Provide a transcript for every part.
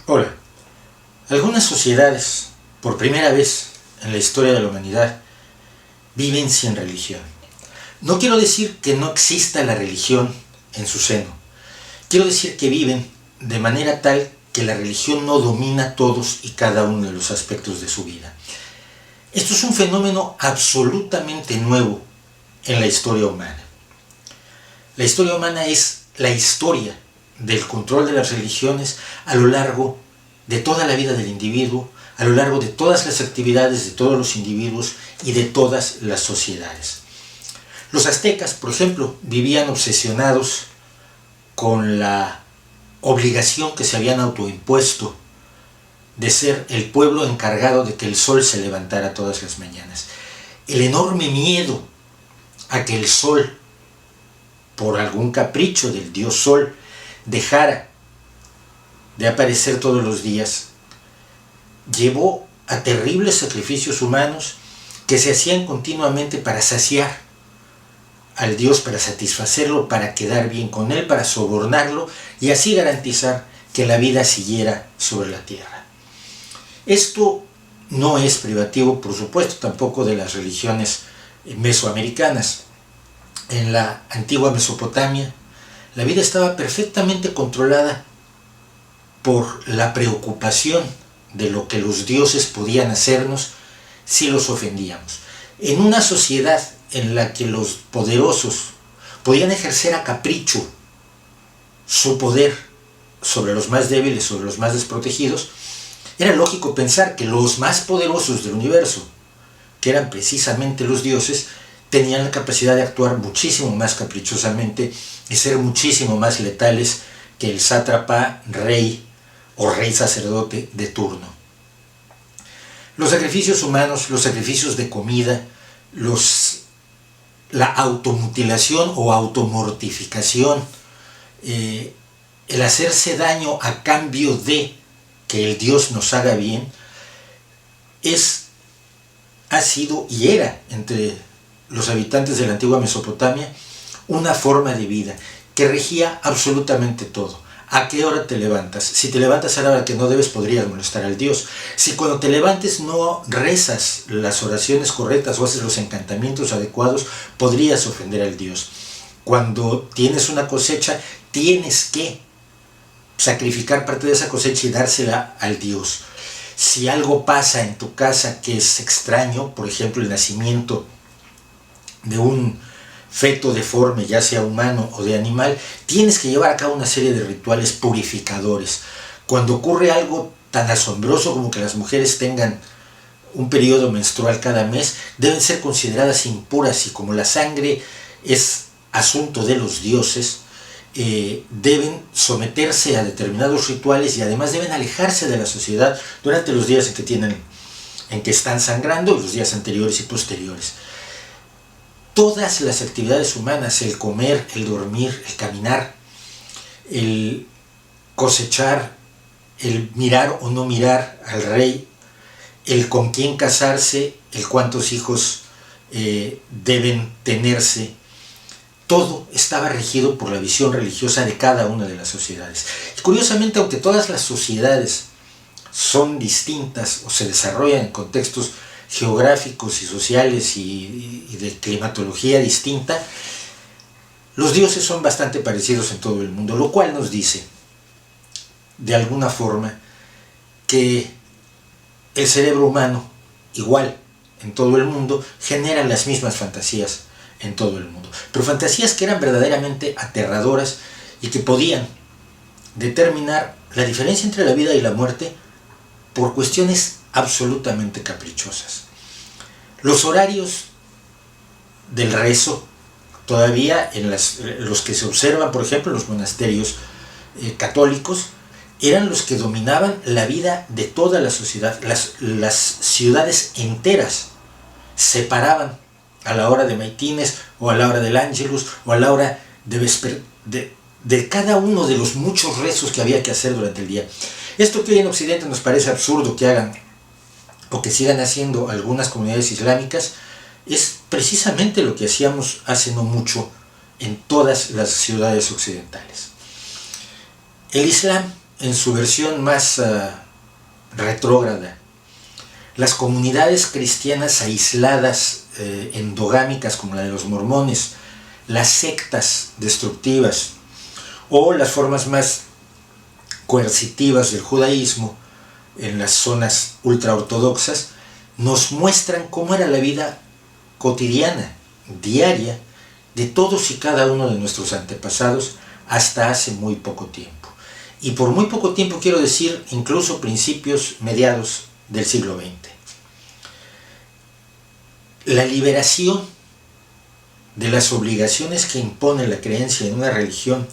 Hola. Algunas sociedades, por primera vez en la historia de la humanidad, viven sin religión. No quiero decir que no exista la religión en su seno. Quiero decir que viven de manera tal que la religión no domina todos y cada uno de los aspectos de su vida. Esto es un fenómeno absolutamente nuevo en la historia humana. La historia humana es la historia del control de las religiones a lo largo de toda la vida del individuo, a lo largo de todas las actividades de todos los individuos y de todas las sociedades. Los aztecas, por ejemplo, vivían obsesionados con la obligación que se habían autoimpuesto de ser el pueblo encargado de que el sol se levantara todas las mañanas. El enorme miedo a que el sol, por algún capricho del dios sol, dejara de aparecer todos los días, llevó a terribles sacrificios humanos que se hacían continuamente para saciar al Dios, para satisfacerlo, para quedar bien con él, para sobornarlo y así garantizar que la vida siguiera sobre la tierra. Esto no es privativo, por supuesto, tampoco de las religiones mesoamericanas. En la antigua Mesopotamia, la vida estaba perfectamente controlada por la preocupación de lo que los dioses podían hacernos si los ofendíamos. En una sociedad en la que los poderosos podían ejercer a capricho su poder sobre los más débiles, sobre los más desprotegidos, era lógico pensar que los más poderosos del universo, que eran precisamente los dioses, tenían la capacidad de actuar muchísimo más caprichosamente y ser muchísimo más letales que el sátrapa, rey o rey sacerdote de turno. Los sacrificios humanos, los sacrificios de comida, la automutilación o automortificación, el hacerse daño a cambio de que el Dios nos haga bien, ha sido y era entre los habitantes de la antigua Mesopotamia una forma de vida que regía absolutamente todo. ¿A qué hora te levantas? Si te levantas a la hora que no debes, podrías molestar al Dios. Si cuando te levantes no rezas las oraciones correctas o haces los encantamientos adecuados, podrías ofender al Dios. Cuando tienes una cosecha, tienes que sacrificar parte de esa cosecha y dársela al Dios. Si algo pasa en tu casa que es extraño, por ejemplo el nacimiento de un feto deforme, ya sea humano o de animal, tienes que llevar a cabo una serie de rituales purificadores. Cuando ocurre algo tan asombroso como que las mujeres tengan un periodo menstrual cada mes, deben ser consideradas impuras y como la sangre es asunto de los dioses, deben someterse a determinados rituales y además deben alejarse de la sociedad durante los días en que están sangrando y los días anteriores y posteriores. Todas las actividades humanas, el comer, el dormir, el caminar, el cosechar, el mirar o no mirar al rey, el con quién casarse, el cuántos hijos deben tenerse, todo estaba regido por la visión religiosa de cada una de las sociedades. Y curiosamente, aunque todas las sociedades son distintas o se desarrollan en contextos geográficos y sociales y de climatología distinta, los dioses son bastante parecidos en todo el mundo, lo cual nos dice, de alguna forma, que el cerebro humano, igual en todo el mundo, genera las mismas fantasías en todo el mundo, pero fantasías que eran verdaderamente aterradoras y que podían determinar la diferencia entre la vida y la muerte por cuestiones absolutamente caprichosas. Los horarios del rezo, todavía los que se observan, por ejemplo, en los monasterios católicos, eran los que dominaban la vida de toda la sociedad. Las ciudades enteras se paraban a la hora de maitines o a la hora del ángelus o a la hora de cada uno de los muchos rezos que había que hacer durante el día. Esto que hoy en Occidente nos parece absurdo que hagan o que sigan haciendo algunas comunidades islámicas, es precisamente lo que hacíamos hace no mucho en todas las ciudades occidentales. El Islam en su versión más retrógrada, las comunidades cristianas aisladas, endogámicas como la de los mormones, las sectas destructivas o las formas más coercitivas del judaísmo en las zonas ultraortodoxas, nos muestran cómo era la vida cotidiana, diaria, de todos y cada uno de nuestros antepasados hasta hace muy poco tiempo. Y por muy poco tiempo quiero decir incluso principios mediados del siglo XX. La liberación de las obligaciones que impone la creencia en una religión,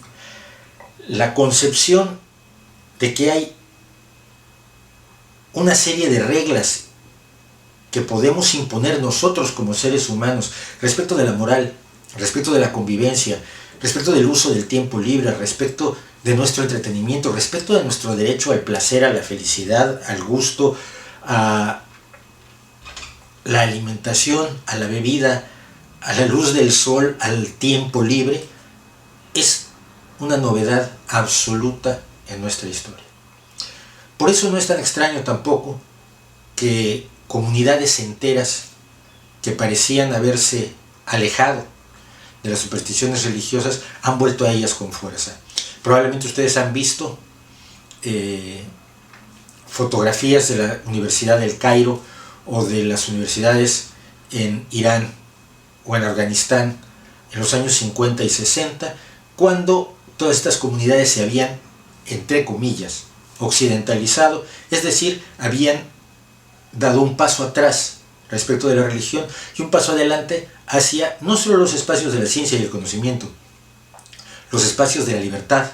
la concepción de que hay una serie de reglas que podemos imponer nosotros como seres humanos respecto de la moral, respecto de la convivencia, respecto del uso del tiempo libre, respecto de nuestro entretenimiento, respecto de nuestro derecho al placer, a la felicidad, al gusto, a la alimentación, a la bebida, a la luz del sol, al tiempo libre, es una novedad absoluta en nuestra historia. Por eso no es tan extraño tampoco que comunidades enteras que parecían haberse alejado de las supersticiones religiosas han vuelto a ellas con fuerza. Probablemente ustedes han visto fotografías de la Universidad del Cairo o de las universidades en Irán o en Afganistán en los años 50 y 60, cuando todas estas comunidades se habían, entre comillas, occidentalizado, es decir, habían dado un paso atrás respecto de la religión y un paso adelante hacia no solo los espacios de la ciencia y el conocimiento, los espacios de la libertad,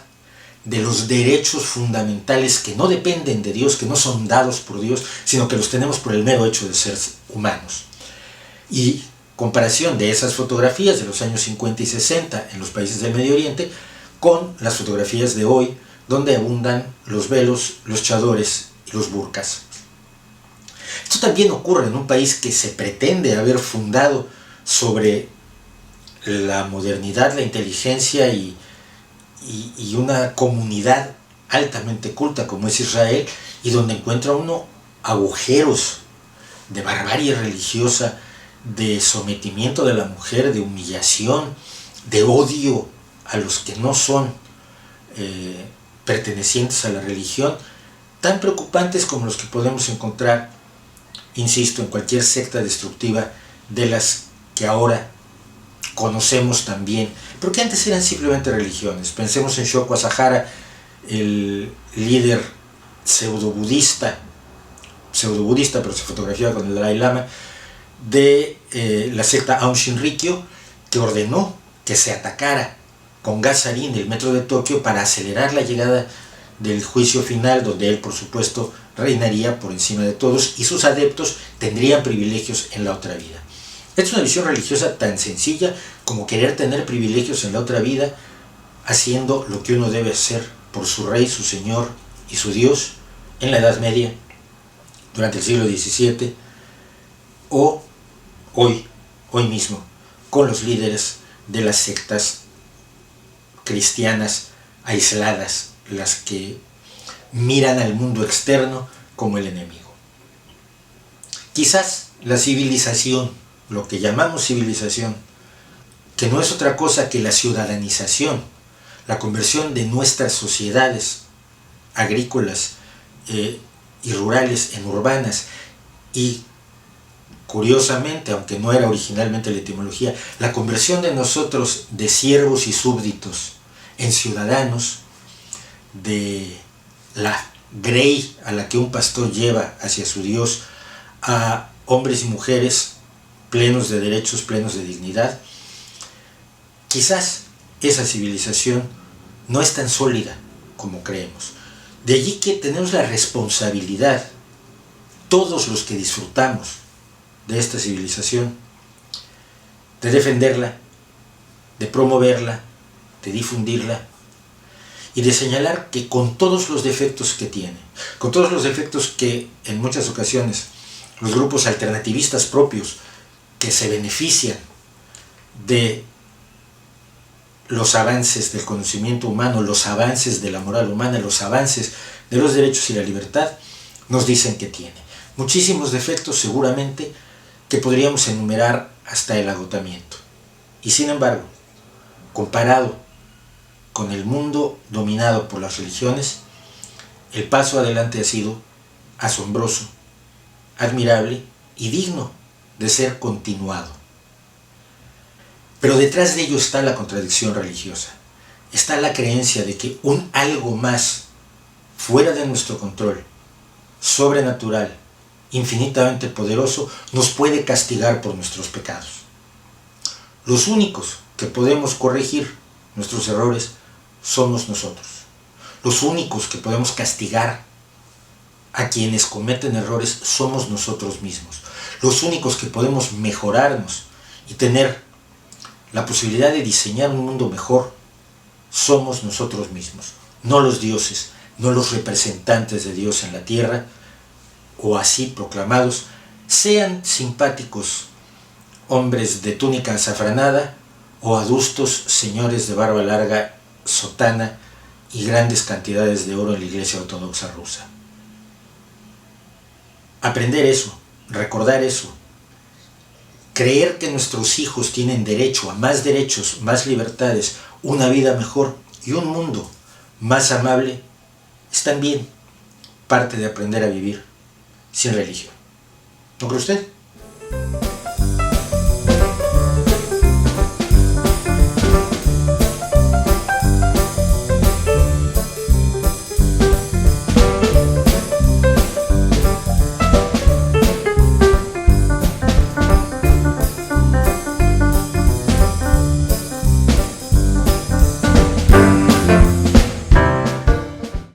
de los derechos fundamentales que no dependen de Dios, que no son dados por Dios, sino que los tenemos por el mero hecho de ser humanos. Y comparación de esas fotografías de los años 50 y 60 en los países del Medio Oriente con las fotografías de hoy, donde abundan los velos, los chadores y los burkas. Esto también ocurre en un país que se pretende haber fundado sobre la modernidad, la inteligencia y una comunidad altamente culta como es Israel, y donde encuentra uno agujeros de barbarie religiosa, de sometimiento de la mujer, de humillación, de odio a los que no son pertenecientes a la religión, tan preocupantes como los que podemos encontrar, insisto, en cualquier secta destructiva de las que ahora conocemos también, pero que antes eran simplemente religiones. Pensemos en Shoko Asahara, el líder pseudobudista, pero se fotografiaba con el Dalai Lama, de la secta Aum Shinrikyo, que ordenó que se atacara con gas sarín el metro de Tokio para acelerar la llegada del juicio final, donde él, por supuesto, reinaría por encima de todos y sus adeptos tendrían privilegios en la otra vida. Es una visión religiosa tan sencilla como querer tener privilegios en la otra vida, haciendo lo que uno debe hacer por su rey, su señor y su Dios en la Edad Media, durante el siglo XVII, o hoy mismo, con los líderes de las sectas cristianas aisladas, las que miran al mundo externo como el enemigo. Quizás la civilización, lo que llamamos civilización, que no es otra cosa que la ciudadanización, la conversión de nuestras sociedades agrícolas y rurales en urbanas, y curiosamente, aunque no era originalmente la etimología, la conversión de nosotros de siervos y súbditos en ciudadanos, de la grey a la que un pastor lleva hacia su Dios, a hombres y mujeres plenos de derechos, plenos de dignidad. Quizás esa civilización no es tan sólida como creemos. De allí que tenemos la responsabilidad, todos los que disfrutamos de esta civilización, de defenderla, de promoverla, de difundirla y de señalar que con todos los defectos que tiene, con todos los defectos que en muchas ocasiones los grupos alternativistas propios que se benefician de los avances del conocimiento humano, los avances de la moral humana, los avances de los derechos y la libertad, nos dicen que tiene. Muchísimos defectos seguramente que podríamos enumerar hasta el agotamiento. Y sin embargo, comparado con el mundo dominado por las religiones, el paso adelante ha sido asombroso, admirable y digno de ser continuado. Pero detrás de ello está la contradicción religiosa, está la creencia de que un algo más fuera de nuestro control, sobrenatural, infinitamente poderoso, nos puede castigar por nuestros pecados. Los únicos que podemos corregir nuestros errores somos nosotros. Los únicos que podemos castigar a quienes cometen errores somos nosotros mismos. Los únicos que podemos mejorarnos y tener la posibilidad de diseñar un mundo mejor somos nosotros mismos, no los dioses, no los representantes de Dios en la tierra, o así proclamados, sean simpáticos hombres de túnica azafranada o adustos señores de barba larga, sotana y grandes cantidades de oro en la Iglesia Ortodoxa rusa. Aprender eso, recordar eso, creer que nuestros hijos tienen derecho a más derechos, más libertades, una vida mejor y un mundo más amable, es también parte de aprender a vivir sin religión. ¿No cree usted?